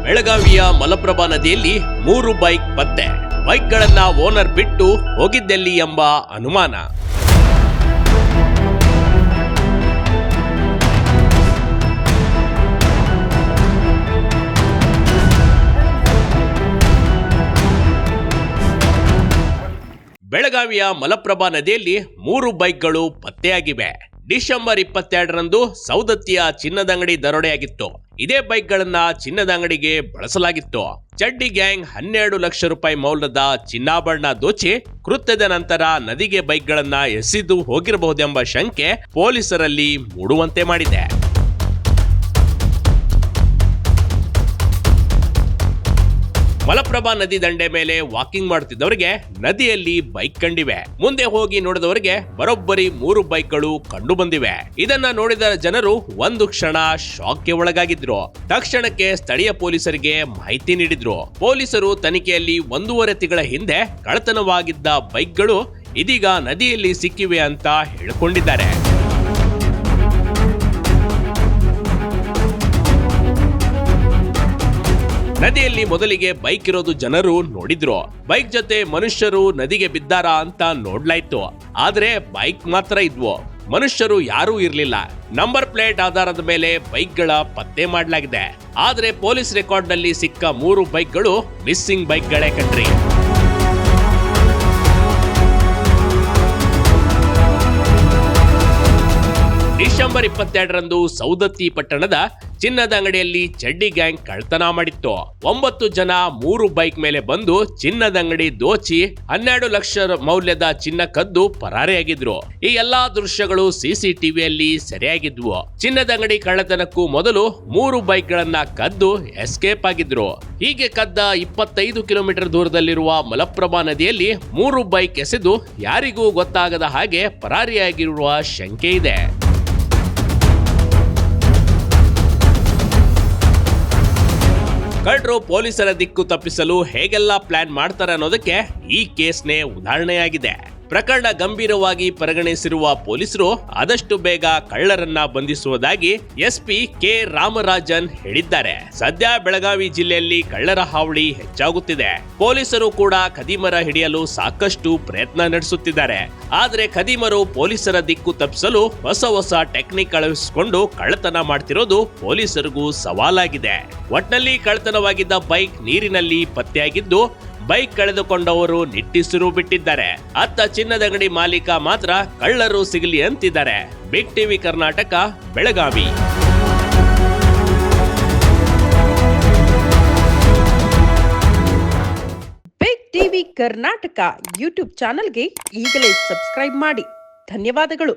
ಬೆಳಗಾವಿಯ ಮಲಪ್ರಭಾ ನದಿಯಲ್ಲಿ 3 ಬೈಕ್ ಪತ್ತೆ. ಬೈಕ್ಗಳನ್ನ ಓನರ್ ಬಿಟ್ಟು ಹೋಗಿದ್ದೆಲ್ಲಿ ಎಂಬ ಅನುಮಾನ. ಬೆಳಗಾವಿಯ ಮಲಪ್ರಭಾ ನದಿಯಲ್ಲಿ 3 ಬೈಕ್ಗಳು ಪತ್ತೆಯಾಗಿವೆ. ಡಿಸೆಂಬರ್ 22ರಂದು ಸೌದತ್ತಿಯ ಚಿನ್ನದಂಗಡಿ ದರೋಡೆಯಾಗಿತ್ತು. ಇದೇ ಬೈಕ್ಗಳನ್ನ ಚಿನ್ನದ ಅಂಗಡಿಗೆ ಬಳಸಲಾಗಿತ್ತು. ಚಡ್ಡಿ ಗ್ಯಾಂಗ್ 12 ಲಕ್ಷ ರೂಪಾಯಿ ಮೌಲ್ಯದ ಚಿನ್ನಾಭರಣ ದೋಚಿ ಕೃತ್ಯದ ನಂತರ ನದಿಗೆ ಬೈಕ್ಗಳನ್ನ ಎಸೆದು ಹೋಗಿರಬಹುದೆಂಬ ಶಂಕೆ ಪೊಲೀಸರಲ್ಲಿ ಮೂಡುವಂತೆ ಮಾಡಿದೆ. ಮಲಪ್ರಭಾ ನದಿ ದಂಡೆ ಮೇಲೆ ವಾಕಿಂಗ್ ಮಾಡುತ್ತಿದ್ದವರಿಗೆ ನದಿಯಲ್ಲಿ ಬೈಕ್ ಕಂಡಿವೆ. ಮುಂದೆ ಹೋಗಿ ನೋಡಿದವರಿಗೆ ಬರೋಬ್ಬರಿ 3 ಬೈಕ್ಗಳು ಕಂಡು ಬಂದಿವೆ. ಇದನ್ನ ನೋಡಿದ ಜನರು ಒಂದು ಕ್ಷಣ ಶಾಕ್ಗೆ ಒಳಗಾಗಿದ್ರು. ತಕ್ಷಣಕ್ಕೆ ಸ್ಥಳೀಯ ಪೊಲೀಸರಿಗೆ ಮಾಹಿತಿ ನೀಡಿದ್ರು. ಪೊಲೀಸರು ತನಿಖೆಯಲ್ಲಿ 1.5 ತಿಂಗಳ ಹಿಂದೆ ಕಳ್ಳತನವಾಗಿದ್ದ ಬೈಕ್ಗಳು ಇದೀಗ ನದಿಯಲ್ಲಿ ಸಿಕ್ಕಿವೆ ಅಂತ ಹೇಳಿಕೊಂಡಿದ್ದಾರೆ. ನದಿಯಲ್ಲಿ ಮೊದಲಿಗೆ ಬೈಕ್ ಇರೋದು ಜನರು ನೋಡಿದ್ರು. ಬೈಕ್ ಜೊತೆ ಮನುಷ್ಯರು ನದಿಗೆ ಬಿದ್ದಾರಾ ಅಂತ ನೋಡ್ಲಾಯ್ತು. ಆದ್ರೆ ಬೈಕ್ ಮಾತ್ರ ಇದ್ವು, ಮನುಷ್ಯರು ಯಾರೂ ಇರ್ಲಿಲ್ಲ. ನಂಬರ್ ಪ್ಲೇಟ್ ಆಧಾರದ ಮೇಲೆ ಬೈಕ್ಗಳ ಪತ್ತೆ ಮಾಡಲಾಗಿದೆ. ಆದ್ರೆ ಪೊಲೀಸ್ ರೆಕಾರ್ಡ್ ನಲ್ಲಿ ಸಿಕ್ಕ 3 ಬೈಕ್ಗಳು ಮಿಸ್ಸಿಂಗ್ ಬೈಕ್ಗಳೇ ಕಣ್ರಿ. ಡಿಸೆಂಬರ್ 22ರಂದು ಸೌದತ್ತಿ ಪಟ್ಟಣದ ಚಿನ್ನದ ಅಂಗಡಿಯಲ್ಲಿ ಚಡ್ಡಿ ಗ್ಯಾಂಗ್ ಕಳ್ತನ ಮಾಡಿತ್ತು. 9 ಜನ 3 ಬೈಕ್ ಮೇಲೆ ಬಂದು ಚಿನ್ನದ ಅಂಗಡಿ ದೋಚಿ 12 ಲಕ್ಷ ಮೌಲ್ಯದ ಚಿನ್ನ ಕದ್ದು ಪರಾರಿಯಾಗಿದ್ರು. ಈ ಎಲ್ಲಾ ದೃಶ್ಯಗಳು ಸಿಸಿಟಿವಿಯಲ್ಲಿ ಸೆರೆಯಾಗಿದ್ವು. ಚಿನ್ನದ ಅಂಗಡಿ ಕಳ್ಳತನಕ್ಕೂ ಮೊದಲು 3 ಬೈಕ್ಗಳನ್ನ ಕದ್ದು ಎಸ್ಕೇಪ್ ಆಗಿದ್ರು. ಹೀಗೆ ಕದ್ದ 25 ಕಿಲೋಮೀಟರ್ ದೂರದಲ್ಲಿರುವ ಮಲಪ್ರಭಾ ನದಿಯಲ್ಲಿ 3 ಬೈಕ್ ಎಸೆದು ಯಾರಿಗೂ ಗೊತ್ತಾಗದ ಹಾಗೆ ಪರಾರಿಯಾಗಿರುವ ಶಂಕೆ ಇದೆ. ಕಳ್ಳರು ಪೊಲೀಸರ ದಿಕ್ಕು ತಪ್ಪಿಸಲು ಹೇಗೆಲ್ಲ ಪ್ಲಾನ್ ಮಾಡ್ತಾರೆ ಅನ್ನೋದಕ್ಕೆ ಈ ಕೇಸ್ನೇ ಉದಾಹರಣೆಯಾಗಿದೆ. ಪ್ರಕರಣ ಗಂಭೀರವಾಗಿ ಪರಿಗಣಿಸಿರುವ ಪೊಲೀಸರು ಆದಷ್ಟು ಬೇಗ ಕಳ್ಳರನ್ನ ಬಂಧಿಸುವುದಾಗಿ ಎಸ್ಪಿ ಕೆ ರಾಮರಾಜನ್ ಹೇಳಿದ್ದಾರೆ. ಸದ್ಯ ಬೆಳಗಾವಿ ಜಿಲ್ಲೆಯಲ್ಲಿ ಕಳ್ಳರ ಹಾವಳಿ ಹೆಚ್ಚಾಗುತ್ತಿದೆ. ಪೊಲೀಸರು ಕೂಡ ಖದೀಮರ ಹಿಡಿಯಲು ಸಾಕಷ್ಟು ಪ್ರಯತ್ನ ನಡೆಸುತ್ತಿದ್ದಾರೆ. ಆದ್ರೆ ಖದೀಮರು ಪೊಲೀಸರ ದಿಕ್ಕು ತಪ್ಪಿಸಲು ಹೊಸ ಟೆಕ್ನಿಕ್ ಅಳವಡಿಸಿಕೊಂಡು ಕಳ್ಳತನ ಮಾಡ್ತಿರೋದು ಪೊಲೀಸರಿಗೂ ಸವಾಲಾಗಿದೆ. ಒಟ್ನಲ್ಲಿ ಕಳ್ಳತನವಾಗಿದ್ದ ಬೈಕ್ ನೀರಿನಲ್ಲಿ ಪತ್ತೆಯಾಗಿದ್ದು ಬೈಕ್ ಕಳೆದುಕೊಂಡವರು ನಿಟ್ಟುಸಿರು ಬಿಟ್ಟಿದ್ದಾರೆ. ಅತ್ತ ಚಿನ್ನದ ಅಂಗಡಿ ಮಾಲೀಕ ಮಾತ್ರ ಕಳ್ಳರು ಸಿಗಲಿ ಅಂತಿದ್ದಾರೆ. Big TV Karnataka, Belagavi. Big TV Karnataka YouTube ಚಾನೆಲ್ಗೆ ಈಗಲೇ ಸಬ್ಸ್ಕ್ರೈಬ್ ಮಾಡಿ. ಧನ್ಯವಾದಗಳು.